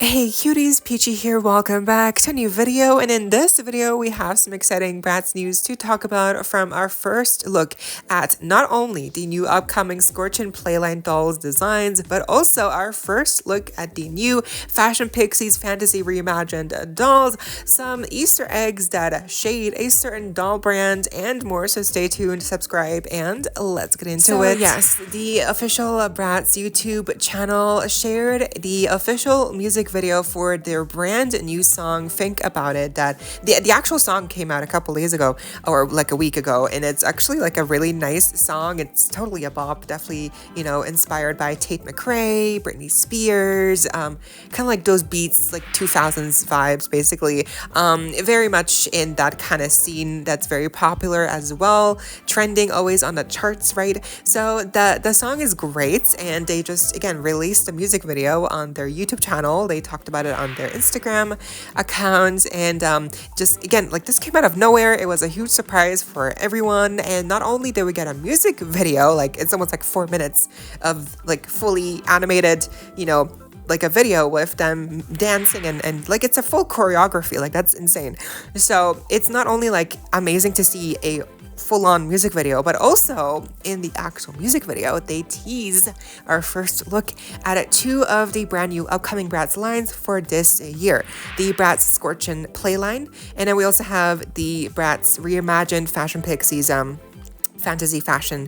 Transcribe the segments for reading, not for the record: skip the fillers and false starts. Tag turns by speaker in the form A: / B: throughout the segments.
A: Hey cuties, PeachY here, welcome back to a new video, and in this video we have some exciting Bratz news to talk about from our first look at not only the new upcoming Scorchin playline dolls designs, but also our first look at the new Fashion Pixies Fantasy Reimagined dolls, some Easter eggs that shade a certain doll brand, and more, so stay tuned, subscribe, and let's get into it. Yes, the official Bratz YouTube channel shared the official music video for their brand new song Think About It. That the actual song came out a couple days ago, or like a week ago, and it's actually like a really nice song. It's totally a bop, definitely, you know, inspired by Tate McRae, Britney Spears, kind of like those beats, like 2000s vibes basically, very much in that kind of scene that's very popular as well, trending always on the charts, right? So the song is great, and they just again released a music video on their YouTube channel. They talked about it on their Instagram account, and just again, like, this came out of nowhere. It was a huge surprise for everyone, and not only did we get a music video, like it's almost like 4 minutes of like fully animated, you know, like a video with them dancing, and like it's a full choreography, like that's insane. So it's not only like amazing to see a full-on music video, but also in the actual music video they tease our first look at two of the brand new upcoming Bratz lines for this year, the Bratz Scorchin playline, and then we also have the Bratz reimagined Fashion Pixies fantasy fashion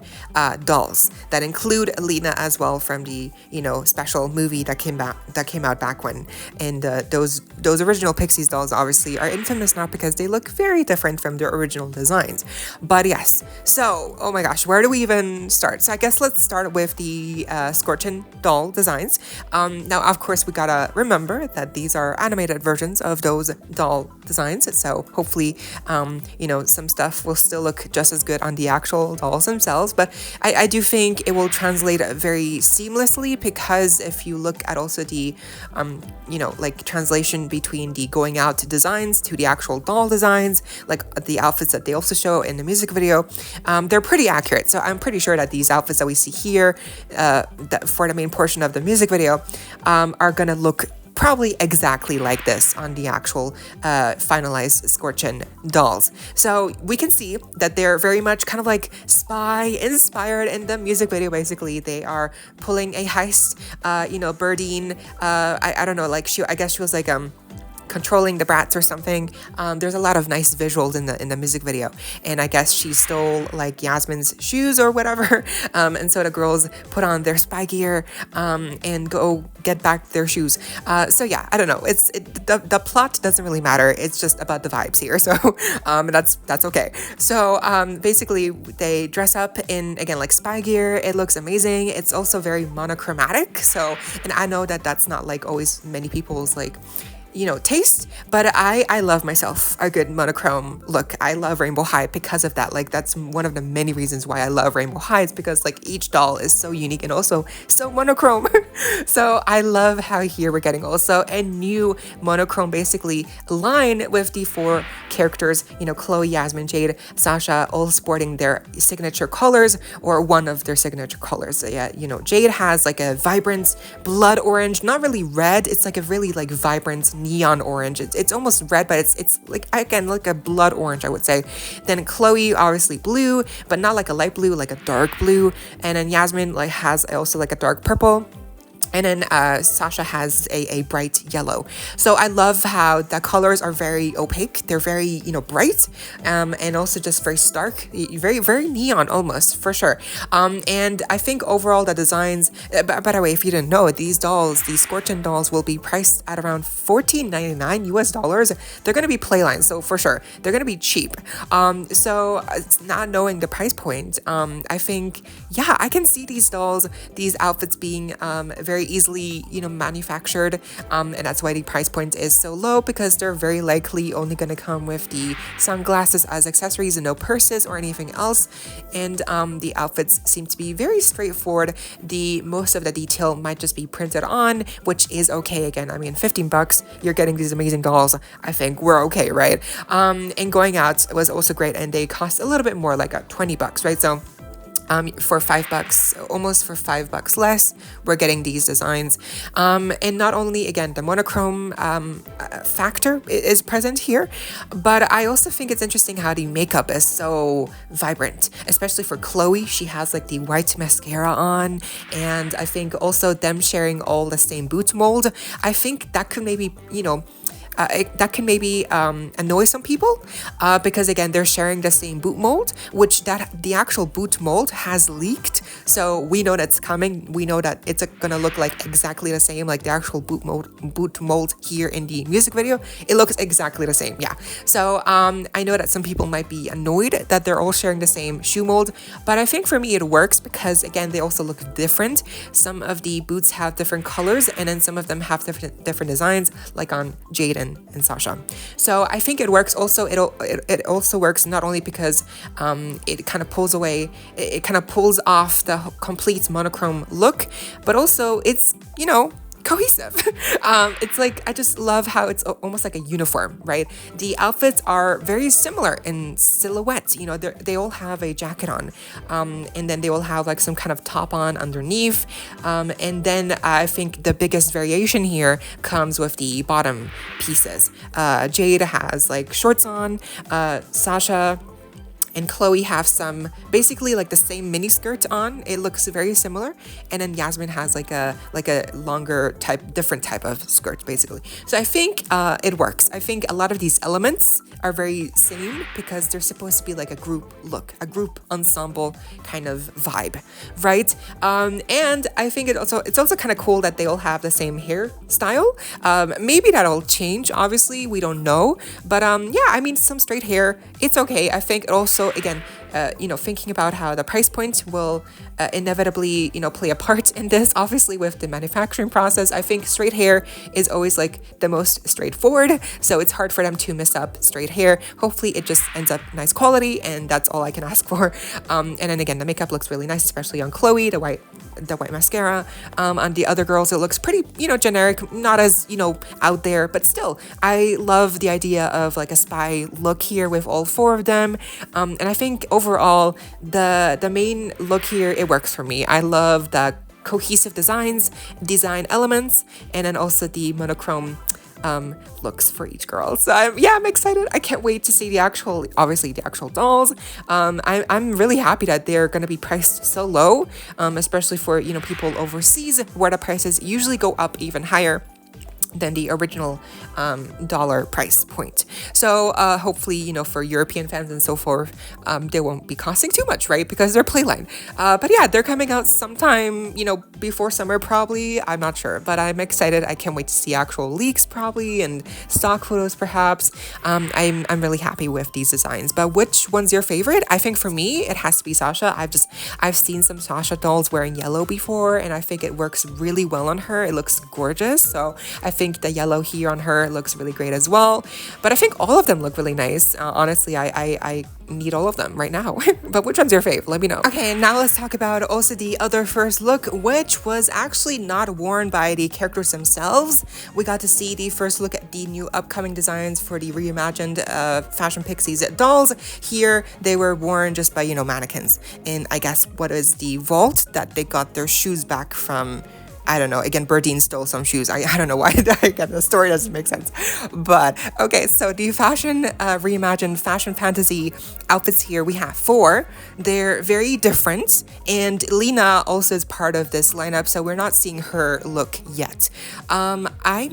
A: dolls that include Lena as well, from the, you know, special movie that came out back when. And those original Pixies dolls obviously are infamous now because they look very different from their original designs. But yes, so oh my gosh, where do we even start? So I guess let's start with the Scorchin doll designs. Now of course we gotta remember that these are animated versions of those doll designs, so hopefully you know, some stuff will still look just as good on the actual dolls themselves, but I do think it will translate very seamlessly, because if you look at also the you know, like translation between the going out designs to the actual doll designs, like the outfits that they also show in the music video, they're pretty accurate. So I'm pretty sure that these outfits that we see here for the main portion of the music video are gonna look probably exactly like this on the actual finalized Scorchin dolls. So we can see that they're very much kind of like spy inspired in the music video. Basically they are pulling a heist, you know, Birdine, I don't know, like I guess she was like controlling the Bratz or something. There's a lot of nice visuals in the music video, and I guess she stole like Yasmin's shoes or whatever, and so the girls put on their spy gear and go get back their shoes. So yeah, I don't know, the plot doesn't really matter, it's just about the vibes here, so that's okay. So basically they dress up in, again, like spy gear. It looks amazing. It's also very monochromatic, so, and I know that that's not like always many people's like, you know, taste, but I love myself a good monochrome look. I love Rainbow High because of that. Like that's one of the many reasons why I love Rainbow High, is because like each doll is so unique and also so monochrome. So I love how here we're getting also a new monochrome basically line with the 4 characters, you know, Chloe, Yasmin, Jade, Sasha, all sporting their signature colors, or one of their signature colors. Yeah, you know, Jade has like a vibrant blood orange, not really red, it's like a really like vibrant neon orange. It's almost red, but it's like, again, like a blood orange, I would say. Then Chloe, obviously blue, but not like a light blue, like a dark blue. And then Yasmin like has also like a dark purple. And then Sasha has a bright yellow. So I love how the colors are very opaque. They're very, you know, bright, and also just very stark, very, very neon almost, for sure. And I think overall the designs, by the way, if you didn't know, these dolls, these Scorchin dolls, will be priced at around $14.99 US. They're going to be playlines, so for sure, they're going to be cheap. So not knowing the price point, I think, yeah, I can see these dolls, these outfits being very easily, you know, manufactured, and that's why the price point is so low, because they're very likely only going to come with the sunglasses as accessories and no purses or anything else. And the outfits seem to be very straightforward. The most of the detail might just be printed on, which is okay. Again, I mean, $15, you're getting these amazing dolls. I think we're okay, right? And going out was also great, and they cost a little bit more, like $20, right? So for $5, almost for $5 less, we're getting these designs. And not only, again, the monochrome factor is present here, but I also think it's interesting how the makeup is so vibrant, especially for Chloe. She has like the white mascara on, and I think also them sharing all the same boot mold, I think that could maybe, that can maybe annoy some people because again they're sharing the same boot mold, which the actual boot mold has leaked, so we know that's coming. We know that it's gonna look like exactly the same, like the actual boot mold here in the music video. It looks exactly the same, yeah. So I know that some people might be annoyed that they're all sharing the same shoe mold, but I think for me it works because again they also look different. Some of the boots have different colors, and then some of them have different designs, like on Jaden and Sasha. So I think it works. Also, it also works not only because it kind of pulls away, it kind of pulls off the complete monochrome look, but also it's cohesive. It's like, I just love how it's almost like a uniform, right? The outfits are very similar in silhouette. They all have a jacket on, and then they will have like some kind of top on underneath. And then I think the biggest variation here comes with the bottom pieces. Jade has like shorts on, Sasha and Chloe have some basically like the same mini skirt on. It looks very similar. And then Yasmin has like a longer different type of skirt basically. So I think it works. I think a lot of these elements are very same because they're supposed to be like a group look, a group ensemble kind of vibe, right? And I think it's also kind of cool that they all have the same hairstyle. Maybe that'll change, obviously, we don't know. But yeah, I mean, some straight hair, it's okay. I think it also, again, thinking about how the price point will inevitably, play a part in this, obviously with the manufacturing process. I think straight hair is always like the most straightforward, so it's hard for them to mess up straight hair. Hopefully it just ends up nice quality, and that's all I can ask for. And then again, the makeup looks really nice, especially on Chloe, the white mascara. On the other girls, it looks pretty, generic, not as, out there, but still, I love the idea of like a spy look here with all four of them. And I think overall, the main look here, it works for me. I love the cohesive design elements, and then also the monochrome looks for each girl. So I'm excited. I can't wait to see the actual dolls. I'm really happy that they're going to be priced so low, especially for people overseas where the prices usually go up even higher than the original dollar price point. So hopefully, for European fans and so forth, they won't be costing too much, right? Because they're Playline. But yeah, they're coming out sometime, before summer probably. I'm not sure, but I'm excited. I can't wait to see actual leaks probably and stock photos perhaps. I'm really happy with these designs. But which one's your favorite? I think for me, it has to be Sasha. I've seen some Sasha dolls wearing yellow before, and I think it works really well on her. It looks gorgeous. So I think the yellow here on her looks really great as well. But I think all of them look really nice. Honestly, I need all of them right now. But which one's your fave? Let me know. Okay, now let's talk about also the other first look, which was actually not worn by the characters themselves. We got to see the first look at the new upcoming designs for the reimagined Fashion Pixies dolls. Here, they were worn just by, mannequins. And I guess what is the vault that they got their shoes back from. I don't know. Again, Berdine stole some shoes. I don't know why. Again, the story doesn't make sense. But okay, so the reimagined fashion fantasy outfits here, we have 4. They're very different. And Lena also is part of this lineup, so we're not seeing her look yet. I'm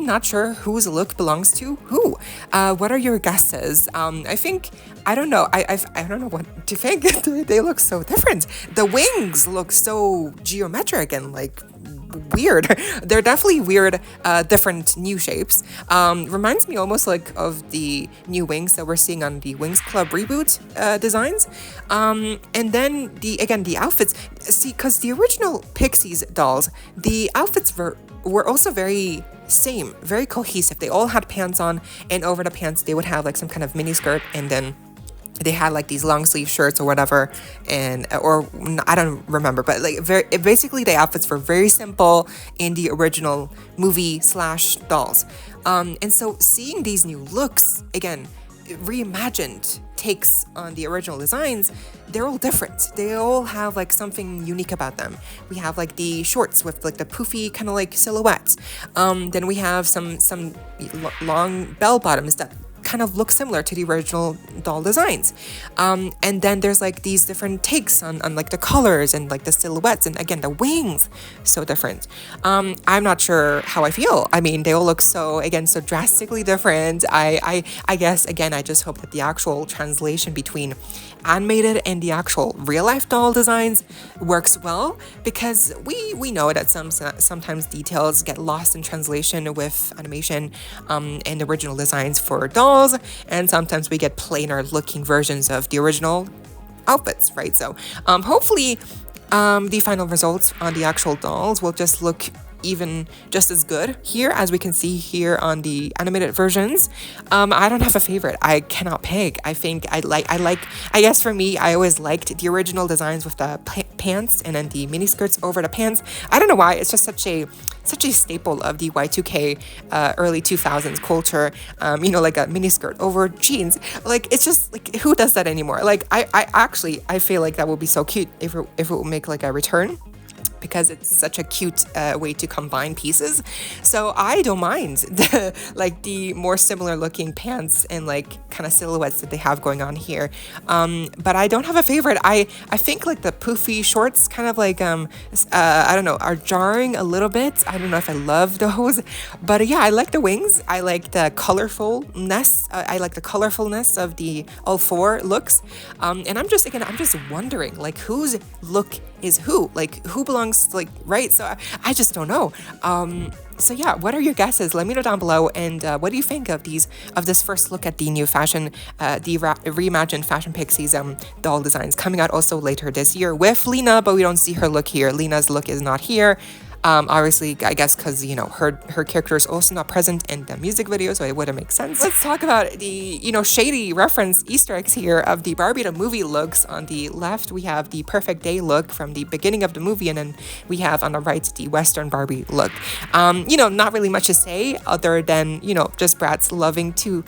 A: not sure whose look belongs to who. What are your guesses? I don't know. I don't know what to think. They look so different. The wings look so geometric and like weird. They're definitely weird, different new shapes. Reminds me almost like of the new wings that we're seeing on the Wings Club reboot designs. And then the outfits. See, because the original Pixies dolls, the outfits were also very cohesive. They all had pants on, and over the pants they would have like some kind of mini skirt, and then they had like these long sleeve shirts or whatever, or I don't remember, but like basically the outfits were very simple in the original movie / dolls. And so seeing these new looks, again, reimagined takes on the original designs, they're all different. They all have like something unique about them. We have like the shorts with like the poofy kind of like silhouettes. Then we have some long bell bottoms that kind of look similar to the original doll designs. And then there's like these different takes on like the colors and like the silhouettes, and again the wings, so different. I'm not sure how I feel. I mean, they all look so drastically different. I guess again I just hope that the actual translation between animated and the actual real life doll designs works well, because we know that sometimes details get lost in translation with animation and original designs for dolls, and sometimes we get plainer looking versions of the original outfits, right? So hopefully the final results on the actual dolls will just look even just as good here as we can see here on the animated versions. I don't have a favorite. I cannot pick. I think I guess for me, I always liked the original designs with the pants and then the mini skirts over the pants. I don't know why. It's just such a staple of the Y2K early 2000s culture. Like a mini skirt over jeans. Like, it's just like, who does that anymore? Like, I feel like that would be so cute if it would make like a return, because it's such a cute way to combine pieces. So I don't mind the more similar looking pants and like kind of silhouettes that they have going on here. But I don't have a favorite. I think like the poofy shorts kind of like, I don't know, are jarring a little bit. I don't know if I love those, but yeah, I like the wings. I like the colorfulness. I like the colorfulness of the all four looks. And I'm just wondering, like, whose look is who? Like, who belongs, like, right? So I just don't know. So yeah, what are your guesses? Let me know down below. And what do you think of this first look at the new fashion, the reimagined Fashion Pixies doll designs coming out also later this year with Lena, but we don't see her look here. Lena's look is not here. Obviously, I guess because, her character is also not present in the music video, so it wouldn't make sense. Let's talk about the, shady reference Easter eggs here of the Barbie the movie looks. On the left, we have the perfect day look from the beginning of the movie, and then we have on the right the Western Barbie look. Not really much to say other than, just Bratz loving to,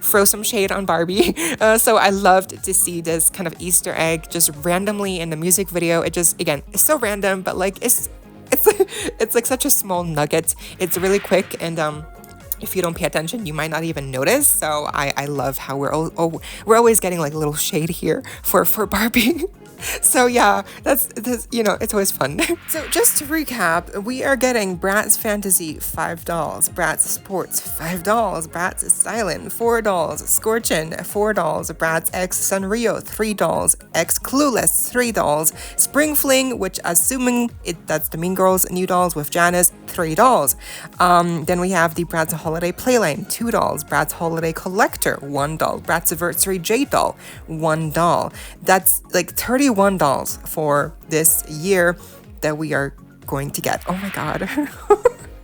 A: throw some shade on Barbie. So I loved to see this kind of Easter egg just randomly in the music video. It just, again, it's so random, but like it's like such a small nugget. It's really quick, and if you don't pay attention, you might not even notice. So I love how we're always getting like a little shade here for Barbie. So yeah, that's it's always fun. So just to recap, we are getting Bratz Fantasy $5, Bratz Sports $5, Bratz Styling $4, Scorchin $4, Bratz X Sanrio $3, X Clueless $3, Spring Fling, which assuming that's the Mean Girls new dolls with Janice, $3. Then we have the Bratz Holiday Playline $2, Bratz Holiday Collector $1, Bratz Anniversary Jade doll $1. That's like 31 dolls for this year that we are going to get. Oh my god. And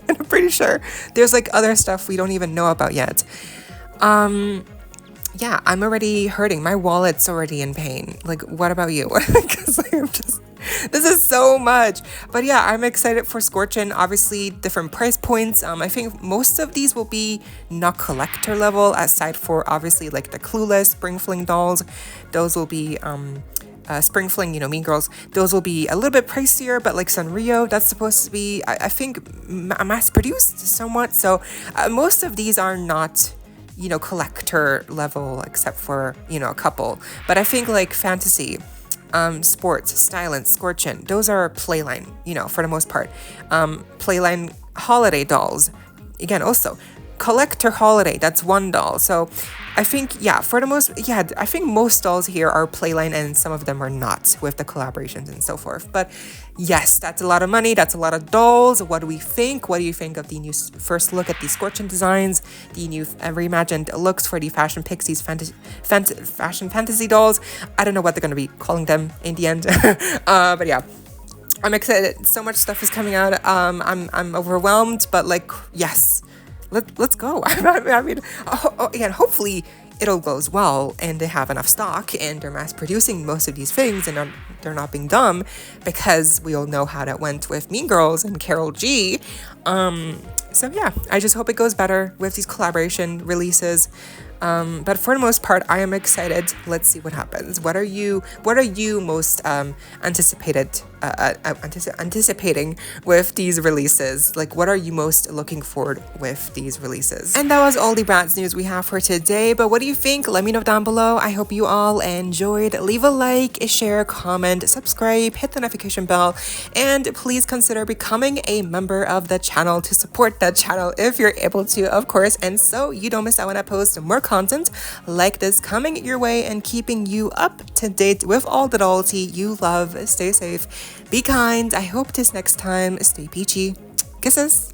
A: I'm pretty sure there's like other stuff we don't even know about yet. Yeah, I'm already hurting. My wallet's already in pain. Like, what about you? Because this is so much. But yeah, I'm excited for Scorchin. Obviously, different price points. I think most of these will be not collector level, aside for obviously like the Clueless, Spring Fling dolls. Those will be Spring Fling, Mean Girls, those will be a little bit pricier, but like Sanrio, that's supposed to be, I think, mass produced somewhat. So most of these are not, collector level, except for, a couple. But I think like Fantasy, Sports, Styling, Scorchin, those are Playline, for the most part. Playline holiday dolls, again, also collector holiday, that's $1. So I think, I think most dolls here are Playline and some of them are not, with the collaborations and so forth. But yes, that's a lot of money, that's a lot of dolls. What do we think? What do you think of the new first look at the Scorchin designs, the new reimagined looks for the Fashion Pixies Fashion Fantasy dolls? I don't know what they're going to be calling them in the end. But yeah, I'm excited. So much stuff is coming out. I'm overwhelmed, but like, yes. Let's go. I mean, again, hopefully it all goes well and they have enough stock and they're mass producing most of these things and they're not being dumb, because we all know how that went with Mean Girls and Carol G. So yeah, I just hope it goes better with these collaboration releases. But for the most part, I am excited. Let's see what happens. What are you most anticipating with these releases? Like, what are you most looking forward with these releases? And that was all the Bratz news we have for today. But what do you think? Let me know down below. I hope you all enjoyed. Leave a like, share, comment, subscribe, hit the notification bell, and please consider becoming a member of the channel to support the channel if you're able to, of course, and so you don't miss out when I post more content like this coming your way and keeping you up to date with all the dolls you love. Stay safe, be kind. I hope this next time, stay peachy. Kisses.